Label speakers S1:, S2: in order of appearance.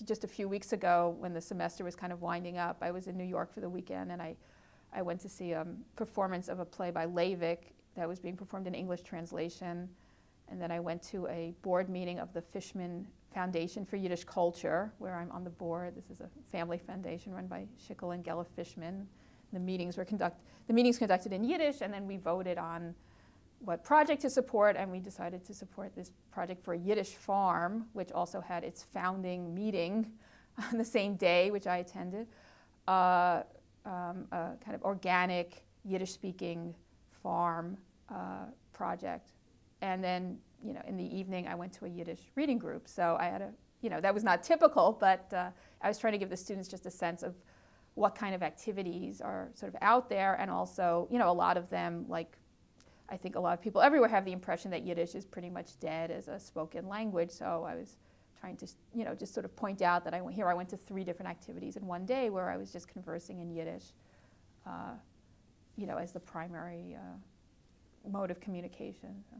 S1: just a few weeks ago, when the semester was kind of winding up, I was in New York for the weekend, and I went to see a performance of a play by Leivik that was being performed in English translation. And then I went to a board meeting of the Fishman Foundation for Yiddish Culture, where I'm on the board. This is a family foundation run by Schickel and Gela Fishman. The meetings conducted in Yiddish, and then we voted on what project to support, and we decided to support this project for a Yiddish farm, which also had its founding meeting on the same day, which I attended. A kind of organic Yiddish-speaking farm project. And then, in the evening, I went to a Yiddish reading group. So I had that was not typical, but I was trying to give the students just a sense of what kind of activities are sort of out there. And also, a lot of them, like, I think a lot of people everywhere have the impression that Yiddish is pretty much dead as a spoken language. So I was trying to, just sort of point out that I went to 3 different activities in one day where I was just conversing in Yiddish, as the primary mode of communication. So.